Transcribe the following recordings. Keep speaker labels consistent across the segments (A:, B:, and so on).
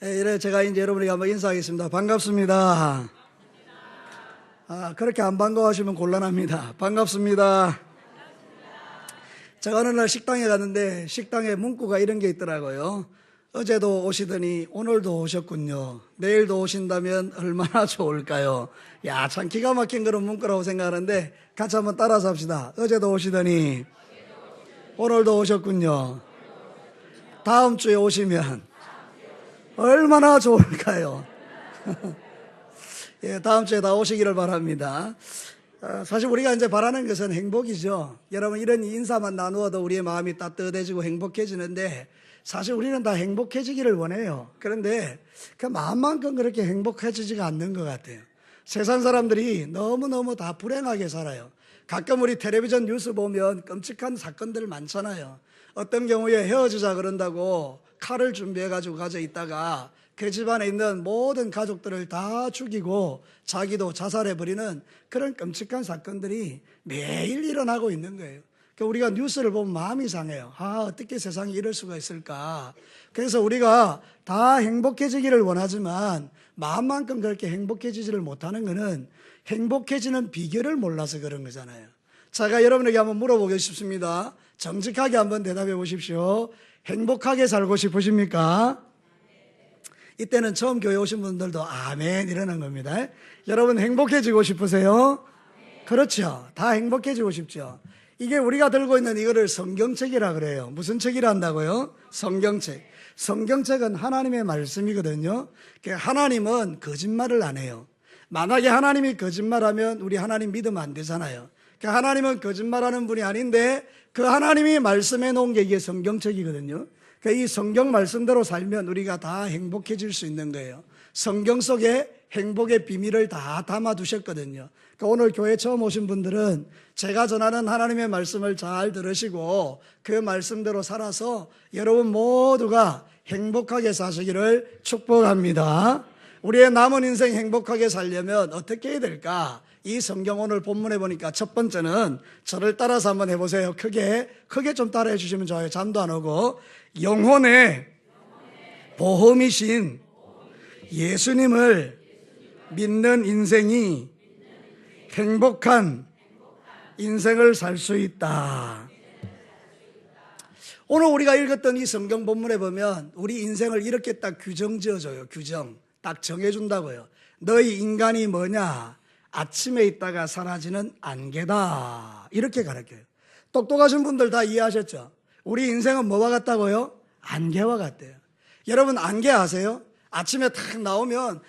A: 이래 제가 이제 여러분에게 한번 인사하겠습니다. 반갑습니다. 그렇게 안 반가워하시면 곤란합니다. 반갑습니다. 제가 어느 날 식당에 갔는데 식당에 문구가 이런 게 있더라고요. 어제도 오시더니 오늘도 오셨군요. 내일도 오신다면 얼마나 좋을까요? 야, 참 기가 막힌 그런 문구라고 생각하는데 같이 한번 따라서 합시다. 어제도 오시더니 오늘도 오셨군요. 다음 주에 오시면 얼마나 좋을까요? 예, 다음 주에 다 오시기를 바랍니다. 사실 우리가 이제 바라는 것은 행복이죠. 여러분, 이런 인사만 나누어도 우리의 마음이 따뜻해지고 행복해지는데 사실 우리는 다 행복해지기를 원해요. 그런데 그 마음만큼 그렇게 행복해지지가 않는 것 같아요. 세상 사람들이 너무너무 다 불행하게 살아요. 가끔 우리 텔레비전 뉴스 보면 끔찍한 사건들 많잖아요. 어떤 경우에 헤어지자 그런다고 칼을 준비해가지고 가져 있다가 그 집안에 있는 모든 가족들을 다 죽이고 자기도 자살해버리는 그런 끔찍한 사건들이 매일 일어나고 있는 거예요. 우리가 뉴스를 보면 마음이 상해요. 어떻게 세상에 이럴 수가 있을까. 그래서 우리가 다 행복해지기를 원하지만 마음만큼 그렇게 행복해지지를 못하는 것은 행복해지는 비결을 몰라서 그런 거잖아요. 제가 여러분에게 한번 물어보고 싶습니다. 정직하게 한번 대답해 보십시오. 행복하게 살고 싶으십니까? 이때는 처음 교회 오신 분들도 아멘 이러는 겁니다. 여러분 행복해지고 싶으세요? 그렇죠. 다 행복해지고 싶죠. 이게 우리가 들고 있는 이거를 성경책이라 그래요. 무슨 책이라 한다고요? 성경책. 성경책은 하나님의 말씀이거든요. 하나님은 거짓말을 안 해요. 만약에 하나님이 거짓말하면 우리 하나님 믿으면 안 되잖아요. 하나님은 거짓말하는 분이 아닌데 그 하나님이 말씀해 놓은 게 이게 성경책이거든요. 이 성경 말씀대로 살면 우리가 다 행복해질 수 있는 거예요. 성경 속에 행복의 비밀을 다 담아 두셨거든요. 오늘 교회 처음 오신 분들은 제가 전하는 하나님의 말씀을 잘 들으시고 그 말씀대로 살아서 여러분 모두가 행복하게 사시기를 축복합니다. 우리의 남은 인생 행복하게 살려면 어떻게 해야 될까? 이 성경 오늘 본문에 보니까 첫 번째는 저를 따라서 한번 해보세요. 크게 좀 따라해 주시면 좋아요. 잠도 안 오고. 영혼의 보험이신 예수님을 믿는 인생이 행복한 인생을 살 수 있다. 오늘 우리가 읽었던 이 성경 본문에 보면 우리 인생을 이렇게 딱 규정 지어줘요. 규정 딱 정해준다고요. 너희 인간이 뭐냐? 아침에 있다가 사라지는 안개다. 이렇게 가르쳐요. 똑똑하신 분들 다 이해하셨죠? 우리 인생은 뭐와 같다고요? 안개와 같대요. 여러분 안개 아세요? 아침에 탁 나오면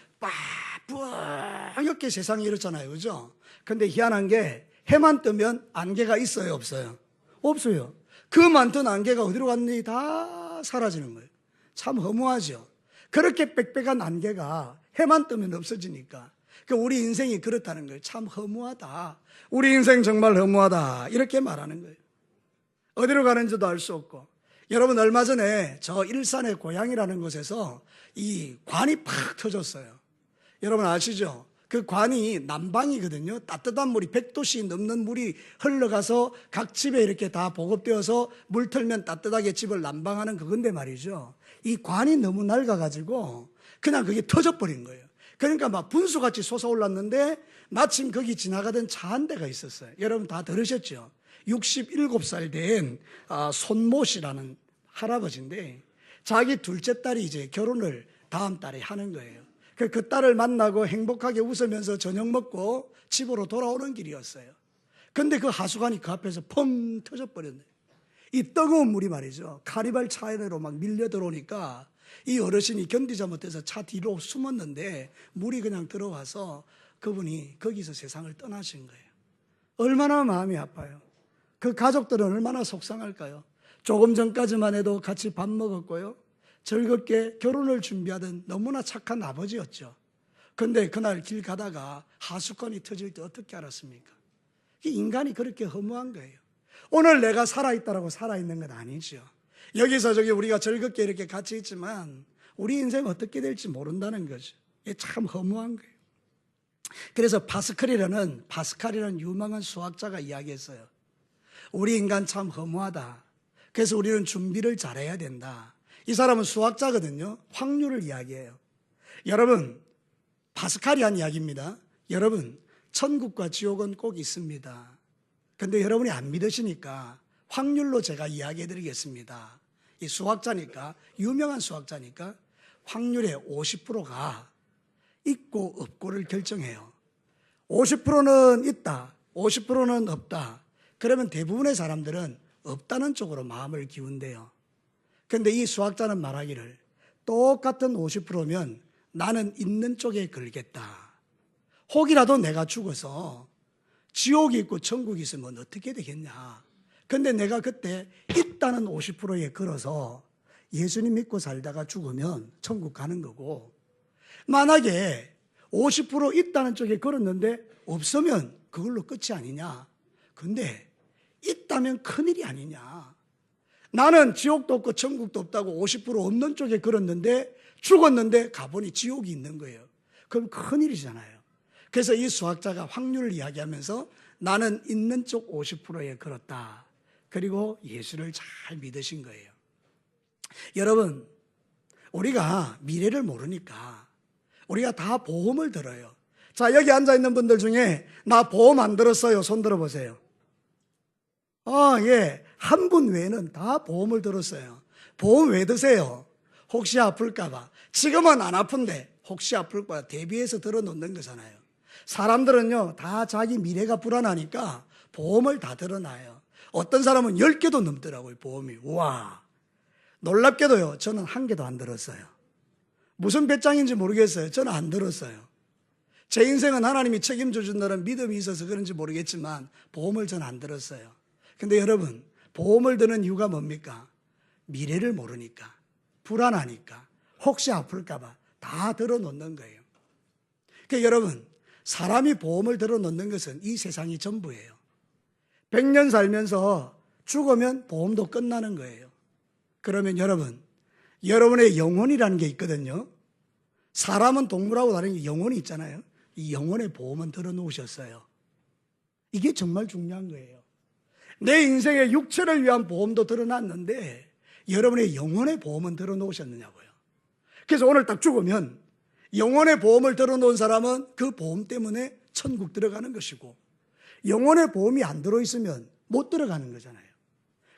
A: 뿌옇게 세상이 이렇잖아요. 그죠? 근데 희한한 게 해만 뜨면 안개가 있어요? 없어요? 없어요. 그 많던 안개가 어디로 갔는지 다 사라지는 거예요. 참 허무하죠? 그렇게 빽빽한 안개가 해만 뜨면 없어지니까 우리 인생이 그렇다는 거예요. 참 허무하다. 우리 인생 정말 허무하다. 이렇게 말하는 거예요. 어디로 가는지도 알 수 없고. 여러분 얼마 전에 저 일산의 고향이라는 곳에서 이 관이 팍 터졌어요. 여러분 아시죠? 그 관이 난방이거든요. 따뜻한 물이 100도씨 넘는 물이 흘러가서 각 집에 이렇게 다 보급되어서 물 틀면 따뜻하게 집을 난방하는 그건데 말이죠. 이 관이 너무 낡아가지고 그냥 그게 터져버린 거예요. 그러니까 막 분수같이 솟아올랐는데 마침 거기 지나가던 차 한 대가 있었어요. 여러분 다 들으셨죠? 67살 된 손모 씨라는 할아버지인데 자기 둘째 딸이 이제 결혼을 다음 달에 하는 거예요. 그 딸을 만나고 행복하게 웃으면서 저녁 먹고 집으로 돌아오는 길이었어요. 근데 그 하수관이 그 앞에서 펑 터져버렸네. 이 뜨거운 물이 말이죠. 카니발 차에로 막 밀려 들어오니까 이 어르신이 견디지 못해서 차 뒤로 숨었는데 물이 그냥 들어와서 그분이 거기서 세상을 떠나신 거예요. 얼마나 마음이 아파요. 그 가족들은 얼마나 속상할까요? 조금 전까지만 해도 같이 밥 먹었고요. 즐겁게 결혼을 준비하던 너무나 착한 아버지였죠. 그런데 그날 길 가다가 하수관이 터질 때 어떻게 알았습니까? 인간이 그렇게 허무한 거예요. 오늘 내가 살아있다라고 살아있는 건 아니죠. 여기서 저기 우리가 즐겁게 이렇게 같이 있지만 우리 인생 어떻게 될지 모른다는 거죠. 이게 참 허무한 거예요. 그래서 파스칼이라는 유명한 수학자가 이야기했어요. 우리 인간 참 허무하다. 그래서 우리는 준비를 잘해야 된다. 이 사람은 수학자거든요. 확률을 이야기해요. 여러분, 파스칼이 한 이야기입니다. 여러분, 천국과 지옥은 꼭 있습니다. 근데 여러분이 안 믿으시니까 확률로 제가 이야기해 드리겠습니다. 이 수학자니까, 유명한 수학자니까 확률의 50%가 있고 없고를 결정해요. 50%는 있다, 50%는 없다. 그러면 대부분의 사람들은 없다는 쪽으로 마음을 기운대요. 근데 이 수학자는 말하기를 똑같은 50%면 나는 있는 쪽에 걸겠다. 혹이라도 내가 죽어서 지옥이 있고 천국이 있으면 어떻게 되겠냐. 근데 내가 그때 있다는 50%에 걸어서 예수님 믿고 살다가 죽으면 천국 가는 거고, 만약에 50% 있다는 쪽에 걸었는데 없으면 그걸로 끝이 아니냐. 근데 있다면 큰일이 아니냐. 나는 지옥도 없고 천국도 없다고 50% 없는 쪽에 걸었는데 죽었는데 가보니 지옥이 있는 거예요. 그럼 큰일이잖아요. 그래서 이 수학자가 확률을 이야기하면서 나는 있는 쪽 50%에 걸었다. 그리고 예수를 잘 믿으신 거예요. 여러분, 우리가 미래를 모르니까 우리가 다 보험을 들어요. 자, 여기 앉아있는 분들 중에 나 보험 안 들었어요. 손 들어보세요. 예. 한 분 외에는 다 보험을 들었어요. 보험 왜 드세요? 혹시 아플까봐. 지금은 안 아픈데 혹시 아플까봐 대비해서 들어놓는 거잖아요. 사람들은요, 다 자기 미래가 불안하니까 보험을 다 들어놔요. 어떤 사람은 10개도 넘더라고요, 보험이. 우와. 놀랍게도요, 저는 1개도 안 들었어요. 무슨 배짱인지 모르겠어요. 저는 안 들었어요. 제 인생은 하나님이 책임져 준다는 믿음이 있어서 그런지 모르겠지만 보험을 저는 안 들었어요. 근데 여러분, 보험을 드는 이유가 뭡니까? 미래를 모르니까, 불안하니까, 혹시 아플까봐 다 들어놓는 거예요. 그러니까 여러분, 사람이 보험을 들어놓는 것은 이 세상이 전부예요. 100년 살면서 죽으면 보험도 끝나는 거예요. 그러면 여러분, 여러분의 영혼이라는 게 있거든요. 사람은 동물하고 다른 게 영혼이 있잖아요. 이 영혼의 보험은 들어놓으셨어요. 이게 정말 중요한 거예요. 내 인생의 육체를 위한 보험도 들어놨는데 여러분의 영혼의 보험은 들어놓으셨느냐고요. 그래서 오늘 딱 죽으면 영혼의 보험을 들어놓은 사람은 그 보험 때문에 천국 들어가는 것이고, 영혼의 보험이 안 들어있으면 못 들어가는 거잖아요.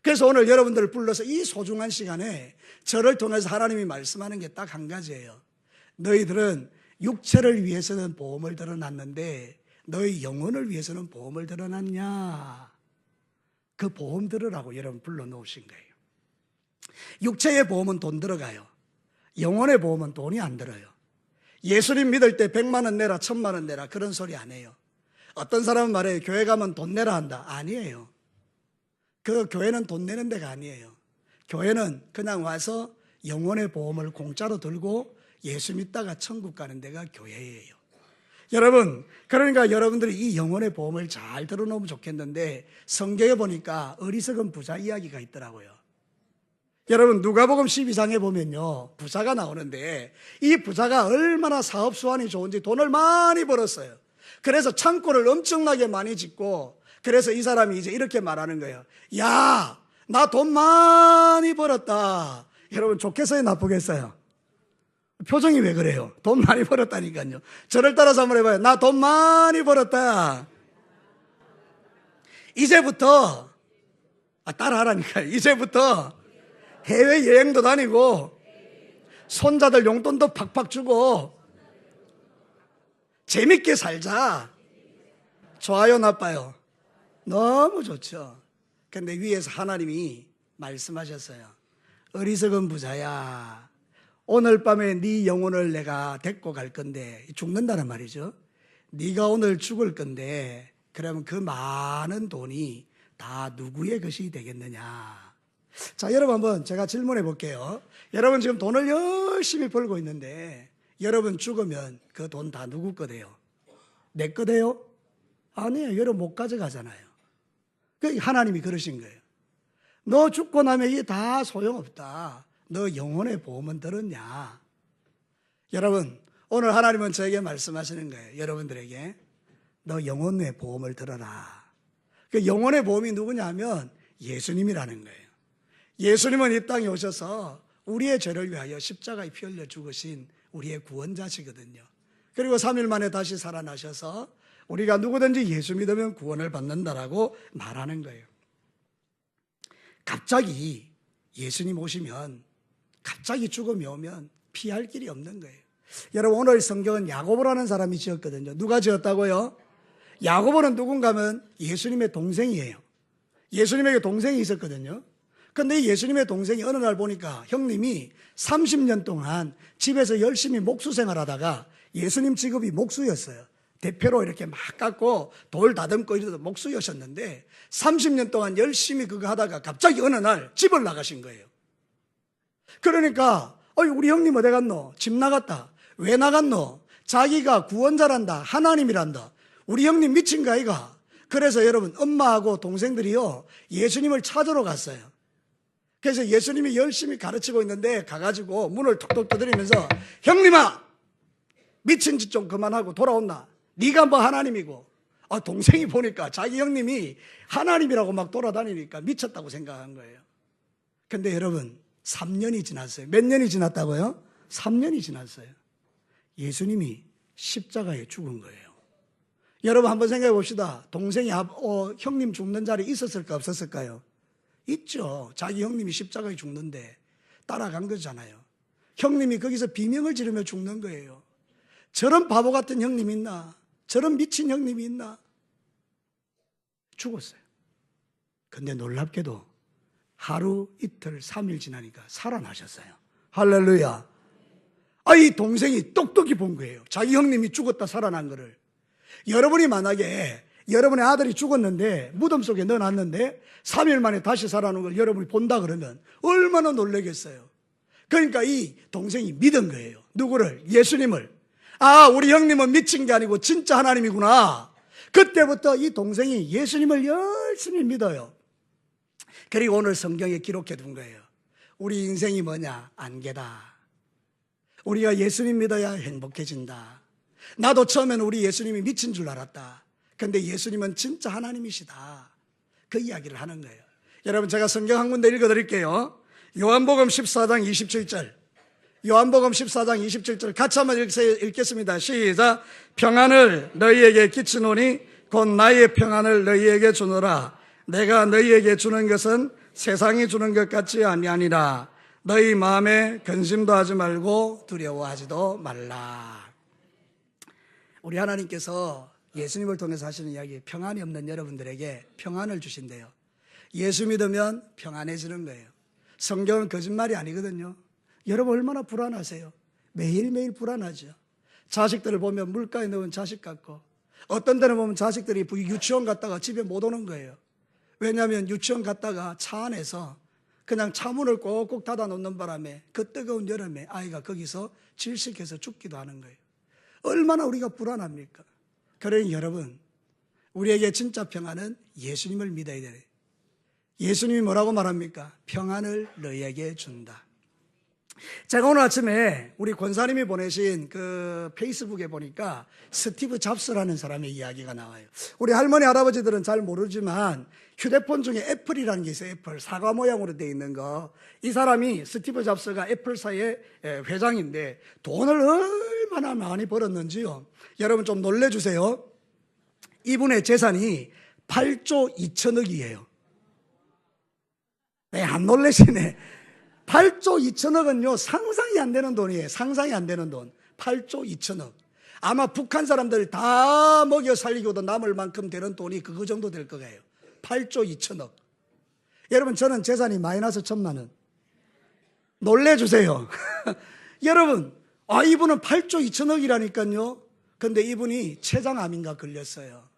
A: 그래서 오늘 여러분들을 불러서 이 소중한 시간에 저를 통해서 하나님이 말씀하는 게 딱 한 가지예요. 너희들은 육체를 위해서는 보험을 들어놨는데 너희 영혼을 위해서는 보험을 들어놨냐. 그 보험 들으라고 여러분 불러놓으신 거예요. 육체의 보험은 돈 들어가요. 영혼의 보험은 돈이 안 들어요. 예수님 믿을 때 100만 원 내라, 1000만 원 내라 그런 소리 안 해요. 어떤 사람은 말해요. 교회 가면 돈 내라 한다. 아니에요. 그 교회는 돈 내는 데가 아니에요. 교회는 그냥 와서 영혼의 보험을 공짜로 들고 예수 믿다가 천국 가는 데가 교회예요. 여러분, 그러니까 여러분들이 이 영혼의 보험을 잘 들어놓으면 좋겠는데 성경에 보니까 어리석은 부자 이야기가 있더라고요. 여러분, 누가복음 12장에 보면요, 부자가 나오는데 이 부자가 얼마나 사업 수완이 좋은지 돈을 많이 벌었어요. 그래서 창고를 엄청나게 많이 짓고, 그래서 이 사람이 이제 이렇게 말하는 거예요. 야, 나 돈 많이 벌었다. 여러분, 좋겠어요, 나쁘겠어요? 표정이 왜 그래요? 돈 많이 벌었다니까요. 저를 따라서 한번 해봐요. 나 돈 많이 벌었다. 이제부터, 따라하라니까요. 이제부터 해외여행도 다니고 손자들 용돈도 팍팍 주고 재밌게 살자. 좋아요, 나빠요? 너무 좋죠. 근데 위에서 하나님이 말씀하셨어요. 어리석은 부자야, 오늘 밤에 네 영혼을 내가 데리고 갈 건데, 죽는다는 말이죠. 네가 오늘 죽을 건데 그러면 그 많은 돈이 다 누구의 것이 되겠느냐. 자, 여러분 한번 제가 질문해 볼게요. 여러분 지금 돈을 열심히 벌고 있는데 여러분 죽으면 그 돈 다 누구 거 돼요? 내 거 돼요? 아니에요. 여러분 못 가져가잖아요. 하나님이 그러신 거예요. 너 죽고 나면 이게 다 소용없다. 너 영혼의 보험은 들었냐? 여러분, 오늘 하나님은 저에게 말씀하시는 거예요. 여러분들에게 너 영혼의 보험을 들어라. 그 영혼의 보험이 누구냐 하면 예수님이라는 거예요. 예수님은 이 땅에 오셔서 우리의 죄를 위하여 십자가에 피 흘려 죽으신 우리의 구원자시거든요. 그리고 3일 만에 다시 살아나셔서 우리가 누구든지 예수 믿으면 구원을 받는다라고 말하는 거예요. 갑자기 예수님 오시면, 갑자기 죽음이 오면 피할 길이 없는 거예요. 여러분, 오늘 성경은 야고보라는 사람이 지었거든요. 누가 지었다고요? 야고보는 누군가 하면 예수님의 동생이에요. 예수님에게 동생이 있었거든요. 근데 예수님의 동생이 어느 날 보니까 형님이 30년 동안 집에서 열심히 목수 생활하다가 예수님 직업이 목수였어요. 대표로 이렇게 막 깎고 돌 다듬고 이러다 목수였었는데 30년 동안 열심히 그거 하다가 갑자기 어느 날 집을 나가신 거예요. 그러니까 우리 형님 어디 갔노? 집 나갔다. 왜 나갔노? 자기가 구원자란다. 하나님이란다. 우리 형님 미친 거 아이가? 그래서 여러분, 엄마하고 동생들이요, 예수님을 찾으러 갔어요. 그래서 예수님이 열심히 가르치고 있는데 가가지고 문을 톡톡 두드리면서, 형님아, 미친 짓 좀 그만하고 돌아온나? 네가 뭐 하나님이고. 동생이 보니까 자기 형님이 하나님이라고 막 돌아다니니까 미쳤다고 생각한 거예요. 근데 여러분, 3년이 지났어요. 몇 년이 지났다고요? 3년이 지났어요. 예수님이 십자가에 죽은 거예요. 여러분 한번 생각해 봅시다. 동생이 형님 죽는 자리에 있었을까 없었을까요? 있죠. 자기 형님이 십자가에 죽는데 따라간 거잖아요. 형님이 거기서 비명을 지르며 죽는 거예요. 저런 바보 같은 형님이 있나? 저런 미친 형님이 있나? 죽었어요. 근데 놀랍게도 하루, 이틀, 3일 지나니까 살아나셨어요. 할렐루야. 이 동생이 똑똑히 본 거예요. 자기 형님이 죽었다 살아난 거를. 여러분이 만약에 여러분의 아들이 죽었는데 무덤 속에 넣어놨는데 3일 만에 다시 살아나는 걸 여러분이 본다 그러면 얼마나 놀라겠어요. 그러니까 이 동생이 믿은 거예요. 누구를? 예수님을. 우리 형님은 미친 게 아니고 진짜 하나님이구나. 그때부터 이 동생이 예수님을 열심히 믿어요. 그리고 오늘 성경에 기록해 둔 거예요. 우리 인생이 뭐냐? 안개다. 우리가 예수님 믿어야 행복해진다. 나도 처음에는 우리 예수님이 미친 줄 알았다. 근데 예수님은 진짜 하나님이시다. 그 이야기를 하는 거예요. 여러분, 제가 성경 한 군데 읽어드릴게요. 요한복음 14장 27절. 요한복음 14장 27절 같이 한번 읽겠습니다. 시작. 평안을 너희에게 끼치노니 곧 나의 평안을 너희에게 주노라. 내가 너희에게 주는 것은 세상이 주는 것 같지 아니하니라. 너희 마음에 근심도 하지 말고 두려워하지도 말라. 우리 하나님께서 예수님을 통해서 하시는 이야기, 평안이 없는 여러분들에게 평안을 주신대요. 예수 믿으면 평안해지는 거예요. 성경은 거짓말이 아니거든요. 여러분 얼마나 불안하세요? 매일매일 불안하죠. 자식들을 보면 물가에 넣은 자식 같고, 어떤 때는 보면 자식들이 유치원 갔다가 집에 못 오는 거예요. 왜냐하면 유치원 갔다가 차 안에서 그냥 차문을 꼭꼭 닫아 놓는 바람에 그 뜨거운 여름에 아이가 거기서 질식해서 죽기도 하는 거예요. 얼마나 우리가 불안합니까? 그러니 여러분, 우리에게 진짜 평안은 예수님을 믿어야 돼요. 예수님이 뭐라고 말합니까? 평안을 너희에게 준다. 제가 오늘 아침에 우리 권사님이 보내신 그 페이스북에 보니까 스티브 잡스라는 사람의 이야기가 나와요. 우리 할머니 할아버지들은 잘 모르지만 휴대폰 중에 애플이라는 게 있어요. 애플, 사과 모양으로 되어 있는 거. 이 사람이, 스티브 잡스가 애플사의 회장인데 돈을 얼마나 많이 벌었는지요. 여러분 좀 놀래주세요. 이분의 재산이 8조 2천억이에요. 네, 안 놀라시네. 8조 2천억은요, 상상이 안 되는 돈이에요. 상상이 안 되는 돈. 8조 2천억. 아마 북한 사람들 다 먹여 살리고도 남을 만큼 되는 돈이 그거 정도 될 거예요. 8조 2천억. 여러분, 저는 재산이 마이너스 1,000만 원. 놀래주세요. 여러분, 이분은 8조 2천억이라니까요. 근데 이분이 췌장암인가 걸렸어요.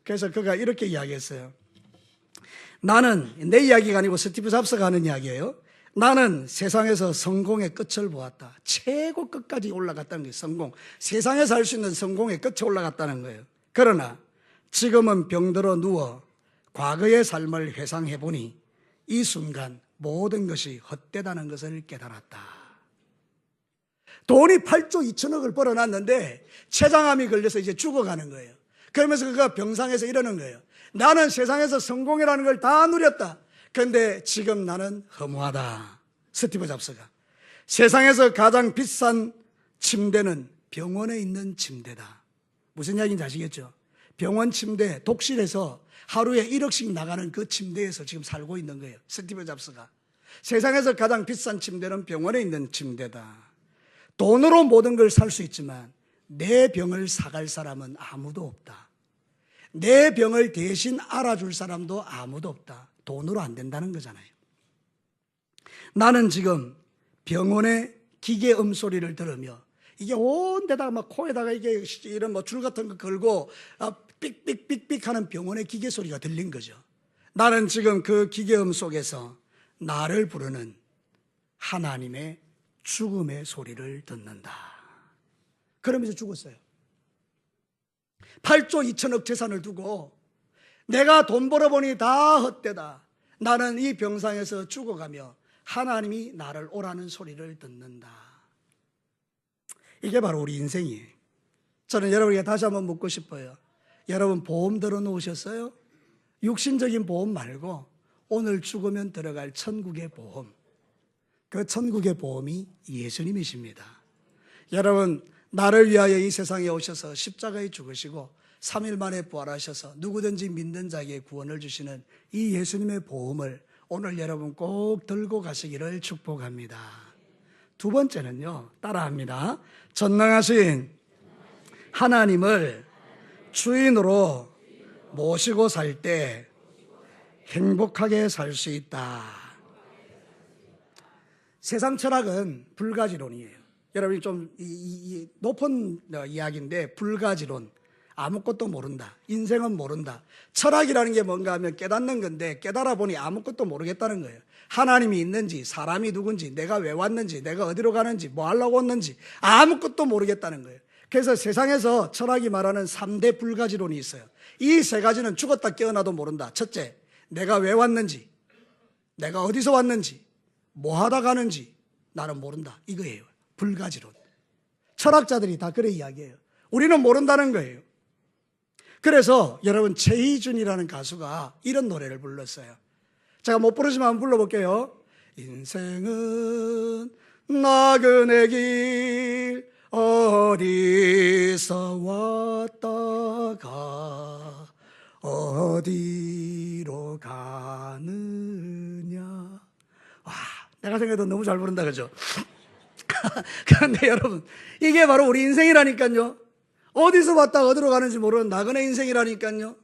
A: 그래서 그가 이렇게 이야기했어요. 나는, 내 이야기가 아니고 스티브 잡스가 하는 이야기예요. 나는 세상에서 성공의 끝을 보았다. 최고 끝까지 올라갔다는 거예요. 성공. 세상에서 할 수 있는 성공의 끝에 올라갔다는 거예요. 그러나 지금은 병들어 누워 과거의 삶을 회상해보니 이 순간 모든 것이 헛되다는 것을 깨달았다. 돈이 8조 2천억을 벌어놨는데 췌장암이 걸려서 이제 죽어가는 거예요. 그러면서 그가 병상에서 이러는 거예요. 나는 세상에서 성공이라는 걸 다 누렸다. 그런데 지금 나는 허무하다. 스티브 잡스가. 세상에서 가장 비싼 침대는 병원에 있는 침대다. 무슨 이야기인지 아시겠죠? 병원 침대, 독실에서 하루에 1억씩 나가는 그 침대에서 지금 살고 있는 거예요. 스티브 잡스가. 세상에서 가장 비싼 침대는 병원에 있는 침대다. 돈으로 모든 걸 살 수 있지만 내 병을 사갈 사람은 아무도 없다. 내 병을 대신 알아줄 사람도 아무도 없다. 돈으로 안 된다는 거잖아요. 나는 지금 병원의 기계음 소리를 들으며 이게 온 데다가 막 코에다가 이게 이런 뭐 줄 같은 거 걸고 삑삑삑삑 하는 병원의 기계 소리가 들린 거죠. 나는 지금 그 기계음 속에서 나를 부르는 하나님의 죽음의 소리를 듣는다. 그러면서 죽었어요. 8조 2천억 재산을 두고 내가 돈 벌어보니 다 헛되다. 나는 이 병상에서 죽어가며 하나님이 나를 오라는 소리를 듣는다. 이게 바로 우리 인생이에요. 저는 여러분에게 다시 한번 묻고 싶어요. 여러분 보험 들어놓으셨어요? 육신적인 보험 말고 오늘 죽으면 들어갈 천국의 보험. 그 천국의 보험이 예수님이십니다. 여러분 나를 위하여 이 세상에 오셔서 십자가에 죽으시고 3일 만에 부활하셔서 누구든지 믿는 자에게 구원을 주시는 이 예수님의 보험을 오늘 여러분 꼭 들고 가시기를 축복합니다. 두 번째는요, 따라합니다. 전능하신 하나님을 주인으로 모시고 살 때 행복하게 살 수 있다. 세상 철학은 불가지론이에요. 여러분이 좀 높은 이야기인데 불가지론, 아무것도 모른다. 인생은 모른다. 철학이라는 게 뭔가 하면 깨닫는 건데 깨달아 보니 아무것도 모르겠다는 거예요. 하나님이 있는지, 사람이 누군지, 내가 왜 왔는지, 내가 어디로 가는지, 뭐 하려고 왔는지 아무것도 모르겠다는 거예요. 그래서 세상에서 철학이 말하는 3대 불가지론이 있어요. 이 세 가지는 죽었다 깨어나도 모른다. 첫째, 내가 왜 왔는지, 내가 어디서 왔는지, 뭐 하다 가는지 나는 모른다. 이거예요. 불가지론. 철학자들이 다 그래 이야기해요. 우리는 모른다는 거예요. 그래서 여러분 최희준이라는 가수가 이런 노래를 불렀어요. 제가 못 부르지만 한번 불러볼게요. 인생은 나그네 길 어디서 왔다가 어디로 가느냐. 와, 내가 생각해도 너무 잘 부른다 그죠? 그런데 여러분 이게 바로 우리 인생이라니까요. 어디서 왔다가 어디로 가는지 모르는 나그네 인생이라니까요.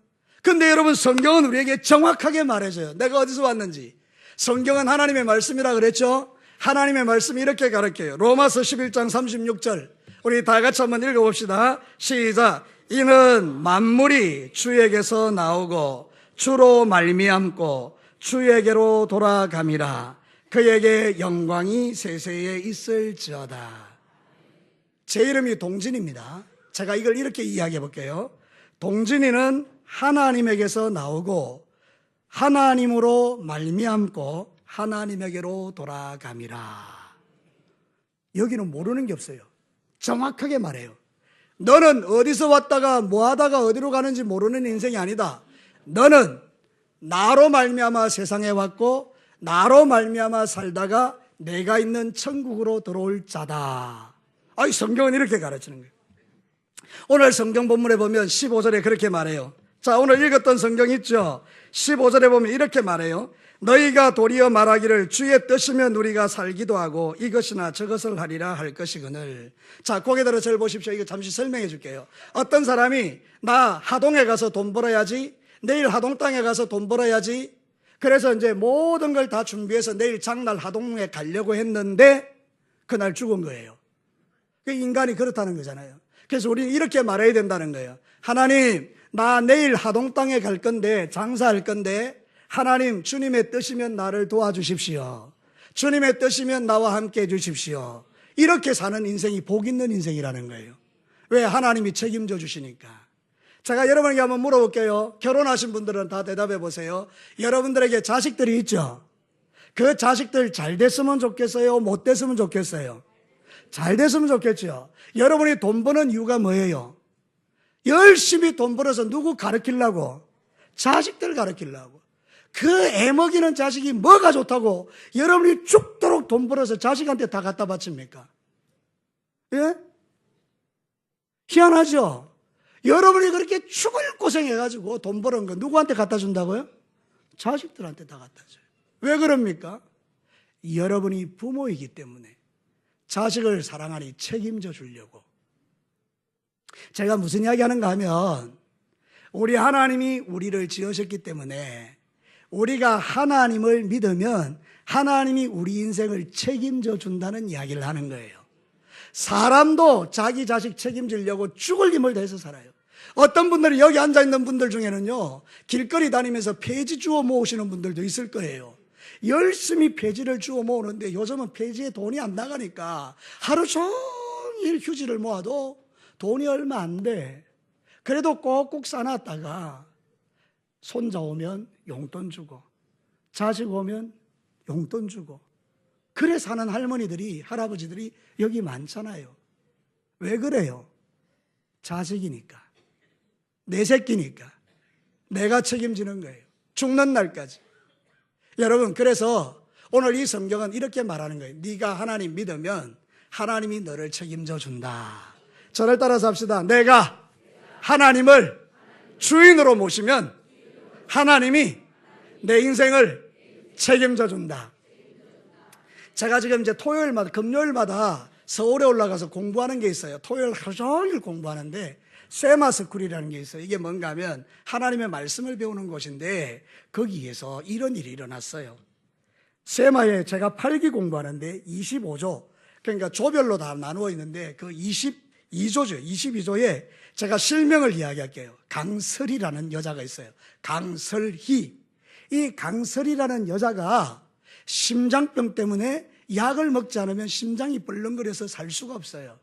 A: 근데 여러분 성경은 우리에게 정확하게 말해줘요. 내가 어디서 왔는지. 성경은 하나님의 말씀이라 그랬죠. 하나님의 말씀이 이렇게 가르쳐요. 로마서 11장 36절 우리 다 같이 한번 읽어봅시다. 시작. 이는 만물이 주에게서 나오고 주로 말미암고 주에게로 돌아감이라. 그에게 영광이 세세에 있을지어다. 제 이름이 동진입니다. 제가 이걸 이렇게 이야기해 볼게요. 동진이는 하나님에게서 나오고 하나님으로 말미암고 하나님에게로 돌아감이라. 여기는 모르는 게 없어요. 정확하게 말해요. 너는 어디서 왔다가 뭐 하다가 어디로 가는지 모르는 인생이 아니다. 너는 나로 말미암아 세상에 왔고 나로 말미암아 살다가 내가 있는 천국으로 들어올 자다. 아이 성경은 이렇게 가르치는 거예요. 오늘 성경 본문에 보면 15절에 그렇게 말해요. 자, 오늘 읽었던 성경 있죠? 15절에 보면 이렇게 말해요. 너희가 도리어 말하기를 주의 뜻이면 우리가 살기도 하고 이것이나 저것을 하리라 할 것이거늘. 자, 고개 들어 절 보십시오. 이거 잠시 설명해 줄게요. 어떤 사람이 나 하동에 가서 돈 벌어야지, 내일 하동 땅에 가서 돈 벌어야지, 그래서 이제 모든 걸 다 준비해서 내일 장날 하동에 가려고 했는데 그날 죽은 거예요. 그 인간이 그렇다는 거잖아요. 그래서 우리는 이렇게 말해야 된다는 거예요. 하나님, 나 내일 하동 땅에 갈 건데 장사할 건데 하나님 주님의 뜻이면 나를 도와주십시오. 주님의 뜻이면 나와 함께 해주십시오. 이렇게 사는 인생이 복 있는 인생이라는 거예요. 왜? 하나님이 책임져 주시니까. 제가 여러분에게 한번 물어볼게요. 결혼하신 분들은 다 대답해 보세요. 여러분들에게 자식들이 있죠? 그 자식들 잘 됐으면 좋겠어요? 못 됐으면 좋겠어요? 잘 됐으면 좋겠죠. 여러분이 돈 버는 이유가 뭐예요? 열심히 돈 벌어서 누구 가르치려고? 자식들 가르치려고. 그 애먹이는 자식이 뭐가 좋다고 여러분이 죽도록 돈 벌어서 자식한테 다 갖다 바칩니까? 예? 희한하죠? 여러분이 그렇게 죽을 고생해가지고 돈 버는 거 누구한테 갖다 준다고요? 자식들한테 다 갖다 줘요. 왜 그럽니까? 여러분이 부모이기 때문에 자식을 사랑하니 책임져 주려고. 제가 무슨 이야기 하는가 하면 우리 하나님이 우리를 지으셨기 때문에 우리가 하나님을 믿으면 하나님이 우리 인생을 책임져 준다는 이야기를 하는 거예요. 사람도 자기 자식 책임지려고 죽을 힘을 다해서 살아요. 어떤 분들이 여기 앉아있는 분들 중에는요, 길거리 다니면서 폐지 주워 모으시는 분들도 있을 거예요. 열심히 폐지를 주워 모으는데 요즘은 폐지에 돈이 안 나가니까 하루 종일 휴지를 모아도 돈이 얼마 안 돼. 그래도 꼭꼭 싸놨다가 손자 오면 용돈 주고 자식 오면 용돈 주고 그래 사는 할머니들이 할아버지들이 여기 많잖아요. 왜 그래요? 자식이니까, 내 새끼니까 내가 책임지는 거예요. 죽는 날까지. 여러분, 그래서 오늘 이 성경은 이렇게 말하는 거예요. 네가 하나님 믿으면 하나님이 너를 책임져 준다. 저를 따라서 합시다. 내가 하나님을 주인으로 모시면 하나님이 내 인생을 책임져 준다. 제가 지금 이제 토요일마다, 금요일마다 서울에 올라가서 공부하는 게 있어요. 토요일 하루 종일 공부하는데 세마스쿨이라는 게 있어요. 이게 뭔가 하면 하나님의 말씀을 배우는 곳인데 거기에서 이런 일이 일어났어요. 세마에 제가 8기 공부하는데 25조, 그러니까 조별로 다 나누어 있는데 그 22조죠. 22조에 제가 실명을 이야기할게요. 강설이라는 여자가 있어요. 강설희. 이 강설이라는 여자가 심장병 때문에 약을 먹지 않으면 심장이 벌렁거려서 살 수가 없어요.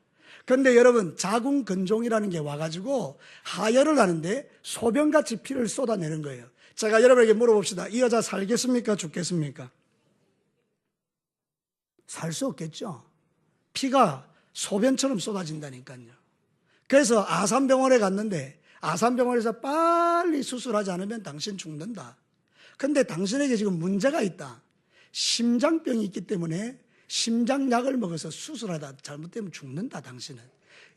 A: 그런데 여러분, 자궁근종이라는 게 와가지고 하혈을 하는데 소변같이 피를 쏟아내는 거예요. 제가 여러분에게 물어봅시다. 이 여자 살겠습니까? 죽겠습니까? 살 수 없겠죠. 피가 소변처럼 쏟아진다니까요. 그래서 아산병원에 갔는데 아산병원에서 빨리 수술하지 않으면 당신 죽는다. 근데 당신에게 지금 문제가 있다. 심장병이 있기 때문에 심장약을 먹어서 수술하다 잘못되면 죽는다. 당신은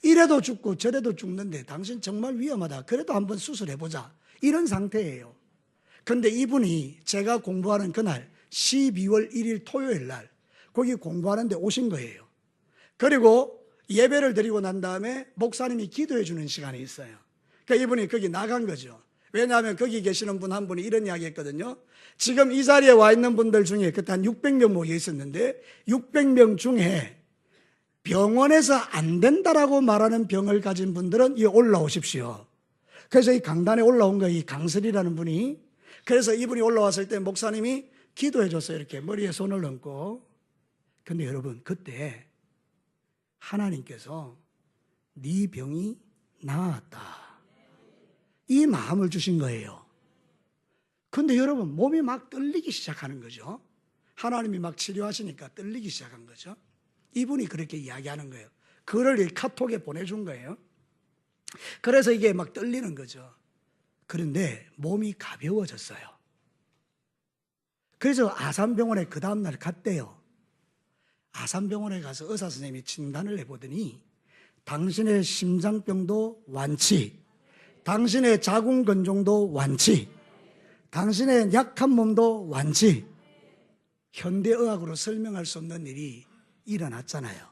A: 이래도 죽고 저래도 죽는데 당신 정말 위험하다. 그래도 한번 수술해보자. 이런 상태예요. 근데 이분이 제가 공부하는 그날 12월 1일 토요일 날 거기 공부하는데 오신 거예요. 그리고 예배를 드리고 난 다음에 목사님이 기도해 주는 시간이 있어요. 그러니까 이분이 거기 나간 거죠. 왜냐하면 거기 계시는 분 한 분이 이런 이야기 했거든요. 지금 이 자리에 와 있는 분들 중에 그때 한 600명 모여 있었는데 600명 중에 병원에서 안 된다라고 말하는 병을 가진 분들은 이 올라오십시오. 그래서 이 강단에 올라온 거예요. 이 강설이라는 분이. 그래서 이분이 올라왔을 때 목사님이 기도해 줬어요. 이렇게 머리에 손을 얹고. 근데 여러분, 그때 하나님께서 네 병이 나았다. 이 마음을 주신 거예요. 근데 여러분, 몸이 막 떨리기 시작하는 거죠. 하나님이 막 치료하시니까 떨리기 시작한 거죠. 이분이 그렇게 이야기하는 거예요. 그걸 이 카톡에 보내준 거예요. 그래서 이게 막 떨리는 거죠. 그런데 몸이 가벼워졌어요. 그래서 아산병원에 그 다음날 갔대요. 아산병원에 가서 의사 선생님이 진단을 해보더니 당신의 심장병도 완치, 당신의 자궁근종도 완치, 당신의 약한 몸도 완치. 현대의학으로 설명할 수 없는 일이 일어났잖아요.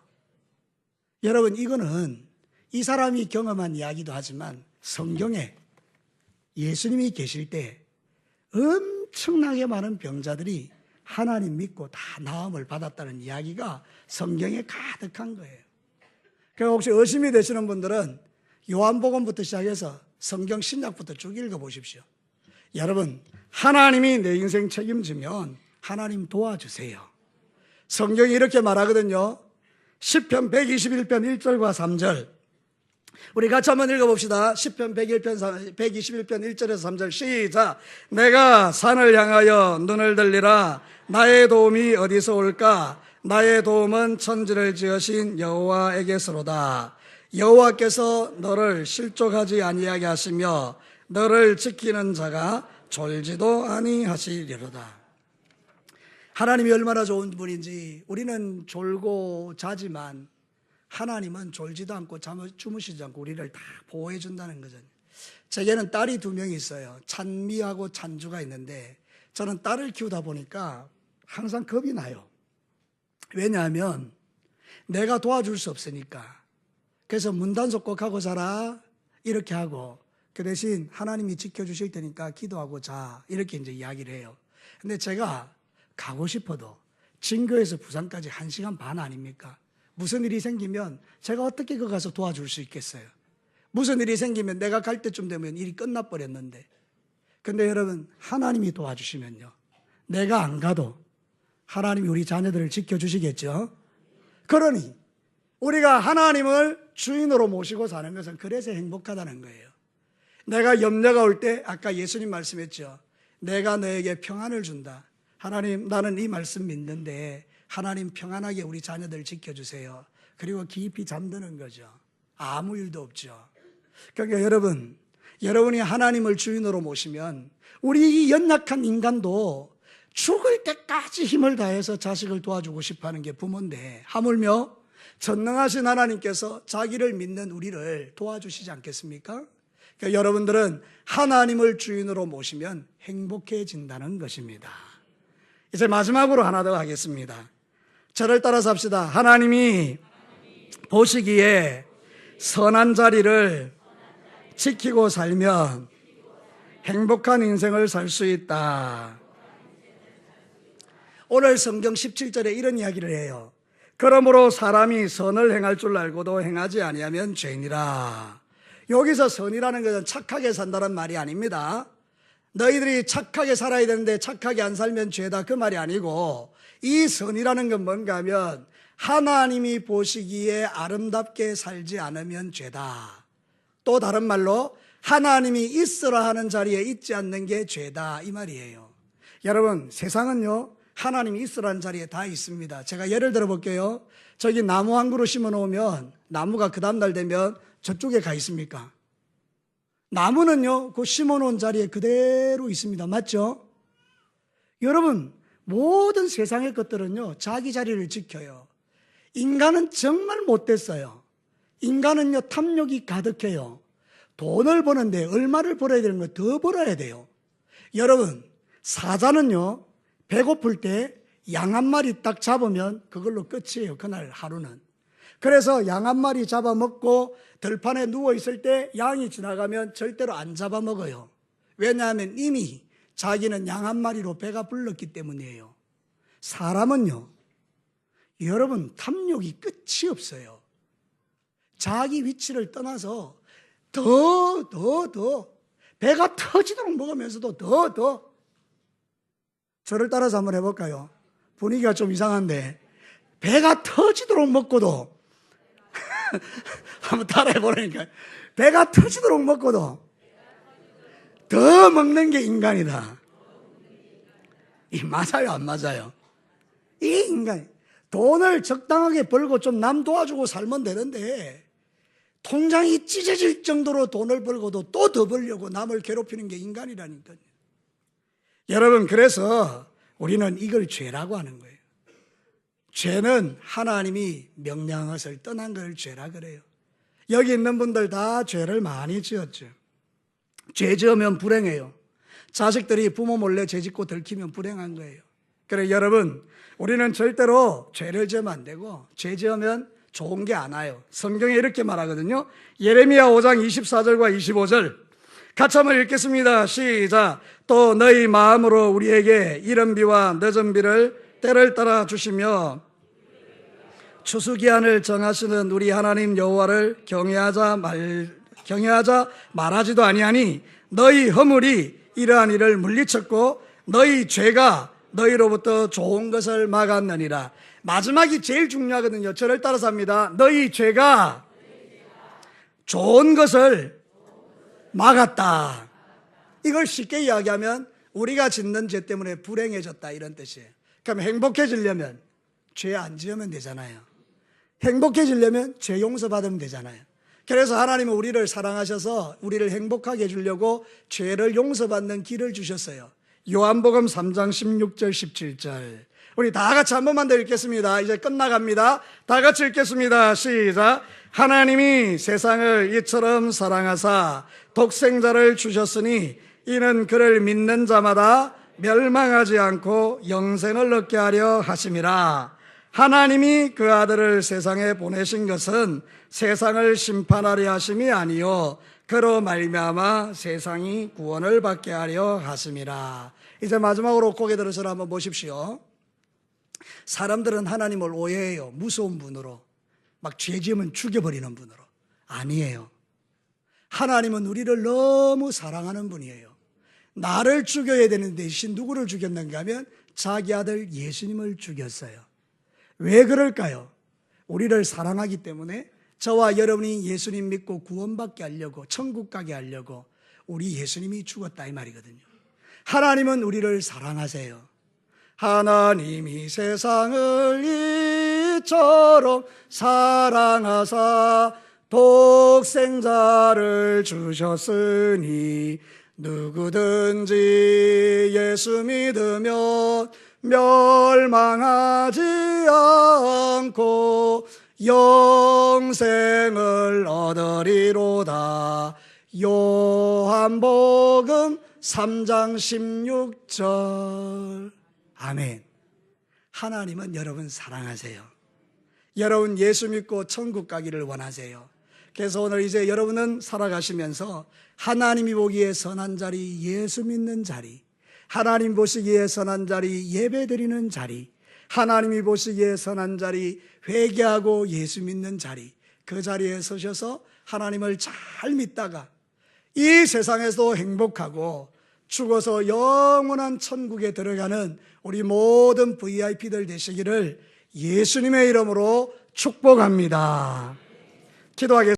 A: 여러분, 이거는 이 사람이 경험한 이야기도 하지만 성경에 예수님이 계실 때 엄청나게 많은 병자들이 하나님 믿고 다 나음을 받았다는 이야기가 성경에 가득한 거예요. 그러니까 혹시 의심이 되시는 분들은 요한복음부터 시작해서 성경 신약부터 쭉 읽어보십시오. 여러분, 하나님이 내 인생 책임지면 하나님 도와주세요. 성경이 이렇게 말하거든요. 시편 121편 1절과 3절. 우리 같이 한번 읽어봅시다. 시편 121편 1절에서 3절 시작. 내가 산을 향하여 눈을 들리라. 나의 도움이 어디서 올까? 나의 도움은 천지를 지으신 여호와에게서로다. 여호와께서 너를 실족하지 아니하게 하시며 너를 지키는 자가 졸지도 아니하시리로다. 하나님이 얼마나 좋은 분인지 우리는 졸고 자지만 하나님은 졸지도 않고 주무시지 않고 우리를 다 보호해 준다는 거죠. 제게는 딸이 2명이 있어요. 찬미하고 찬주가 있는데 저는 딸을 키우다 보니까 항상 겁이 나요. 왜냐하면 내가 도와줄 수 없으니까. 그래서 문단속 꼭 하고 자라 이렇게 하고 그 대신 하나님이 지켜주실 테니까 기도하고 자 이렇게 이제 이야기를 해요. 근데 제가 가고 싶어도 진교에서 부산까지 1시간 반 아닙니까? 무슨 일이 생기면 제가 어떻게 그 가서 도와줄 수 있겠어요? 무슨 일이 생기면 내가 갈 때쯤 되면 일이 끝나버렸는데. 근데 여러분 하나님이 도와주시면요 내가 안 가도 하나님이 우리 자녀들을 지켜주시겠죠. 그러니 우리가 하나님을 주인으로 모시고 사는 것은 그래서 행복하다는 거예요. 내가 염려가 올 때 아까 예수님 말씀했죠. 내가 너에게 평안을 준다. 하나님 나는 이 말씀 믿는데 하나님 평안하게 우리 자녀들 지켜주세요. 그리고 깊이 잠드는 거죠. 아무 일도 없죠. 그러니까 여러분, 여러분이 하나님을 주인으로 모시면 우리 이 연약한 인간도 죽을 때까지 힘을 다해서 자식을 도와주고 싶어하는 게 부모인데 하물며 전능하신 하나님께서 자기를 믿는 우리를 도와주시지 않겠습니까? 그러니까 여러분들은 하나님을 주인으로 모시면 행복해진다는 것입니다. 이제 마지막으로 하나 더 하겠습니다. 저를 따라서 합시다. 하나님이 보시기에 선한 자리를 지키고 살면 행복한 인생을 살 수 있다. 오늘 성경 17절에 이런 이야기를 해요. 그러므로 사람이 선을 행할 줄 알고도 행하지 아니하면 죄니라. 여기서 선이라는 것은 착하게 산다는 말이 아닙니다. 너희들이 착하게 살아야 되는데 착하게 안 살면 죄다 그 말이 아니고 이 선이라는 건 뭔가 하면 하나님이 보시기에 아름답게 살지 않으면 죄다. 또 다른 말로 하나님이 있으라 하는 자리에 있지 않는 게 죄다 이 말이에요. 여러분 세상은요 하나님이 있으라는 자리에 다 있습니다. 제가 예를 들어 볼게요. 저기 나무 한 그루 심어 놓으면 나무가 그 다음날 되면 저쪽에 가 있습니까? 나무는요 그 심어 놓은 자리에 그대로 있습니다. 맞죠? 여러분 모든 세상의 것들은요 자기 자리를 지켜요. 인간은 정말 못됐어요. 인간은요 탐욕이 가득해요. 돈을 버는데 얼마를 벌어야 되는 거 더 벌어야 돼요. 여러분 사자는요 배고플 때 양 한 마리 딱 잡으면 그걸로 끝이에요. 그날 하루는. 그래서 양 한 마리 잡아먹고 들판에 누워있을 때 양이 지나가면 절대로 안 잡아먹어요. 왜냐하면 이미 자기는 양 한 마리로 배가 불렀기 때문이에요. 사람은요 여러분 탐욕이 끝이 없어요. 자기 위치를 떠나서 더 배가 터지도록 먹으면서도 더 저를 따라서 한번 해볼까요? 분위기가 좀 이상한데 배가 터지도록 먹고도 한번 따라해보라니까. 배가 터지도록 먹고도 더 먹는 게 인간이다. 이 맞아요 안 맞아요? 이 인간 돈을 적당하게 벌고 좀 남 도와주고 살면 되는데 통장이 찢어질 정도로 돈을 벌고도 또 더 벌려고 남을 괴롭히는 게 인간이라니까요. 여러분 그래서 우리는 이걸 죄라고 하는 거예요. 죄는 하나님이 명령한 것을 떠난 걸 죄라 그래요. 여기 있는 분들 다 죄를 많이 지었죠. 죄 지으면 불행해요. 자식들이 부모 몰래 죄 짓고 들키면 불행한 거예요. 그래 여러분 우리는 절대로 죄를 지으면 안 되고 죄 지으면 좋은 게 안 와요. 성경에 이렇게 말하거든요. 예레미야 5장 24절과 25절 같이 한번 읽겠습니다. 시작. 또 너희 마음으로 우리에게 이른 비와 늦은 비를 때를 따라 주시며 추수기한을 정하시는 우리 하나님 여호와를 경외하자 말하지도 아니하니 너희 허물이 이러한 일을 물리쳤고 너희 죄가 너희로부터 좋은 것을 막았느니라. 마지막이 제일 중요하거든요. 저를 따라서 합니다. 너희 죄가 좋은 것을 막았다. 이걸 쉽게 이야기하면 우리가 짓는 죄 때문에 불행해졌다 이런 뜻이에요. 그럼 행복해지려면 죄 안 지으면 되잖아요. 행복해지려면 죄 용서받으면 되잖아요. 그래서 하나님은 우리를 사랑하셔서 우리를 행복하게 해주려고 죄를 용서받는 길을 주셨어요. 요한복음 3장 16절 17절 우리 다 같이 한 번만 더 읽겠습니다. 이제 끝나갑니다. 다 같이 읽겠습니다. 시작. 하나님이 세상을 이처럼 사랑하사 독생자를 주셨으니 이는 그를 믿는 자마다 멸망하지 않고 영생을 얻게 하려 하심이라. 하나님이 그 아들을 세상에 보내신 것은 세상을 심판하려 하심이 아니요 그로 말미암아 세상이 구원을 받게 하려 하심이라. 이제 마지막으로 고개 들어서 한번 보십시오. 사람들은 하나님을 오해해요. 무서운 분으로, 막 죄 지으면 죽여버리는 분으로. 아니에요. 하나님은 우리를 너무 사랑하는 분이에요. 나를 죽여야 되는 대신 누구를 죽였는가 하면 자기 아들 예수님을 죽였어요. 왜 그럴까요? 우리를 사랑하기 때문에 저와 여러분이 예수님 믿고 구원받게 하려고, 천국 가게 하려고 우리 예수님이 죽었다 이 말이거든요. 하나님은 우리를 사랑하세요. 하나님이 세상을 이처럼 사랑하사 독생자를 주셨으니 누구든지 예수 믿으면 멸망하지 않고 영생을 얻으리로다. 요한복음 3장 16절. 아멘. 하나님은 여러분 사랑하세요. 여러분 예수 믿고 천국 가기를 원하세요. 그래서 오늘 이제 여러분은 살아가시면서 하나님이 보기에 선한 자리, 예수 믿는 자리, 하나님 보시기에 선한 자리, 예배 드리는 자리, 하나님이 보시기에 선한 자리, 회개하고 예수 믿는 자리, 그 자리에 서셔서 하나님을 잘 믿다가 이 세상에서도 행복하고 죽어서 영원한 천국에 들어가는 우리 모든 VIP들 되시기를 예수님의 이름으로 축복합니다. 기도하겠습니다.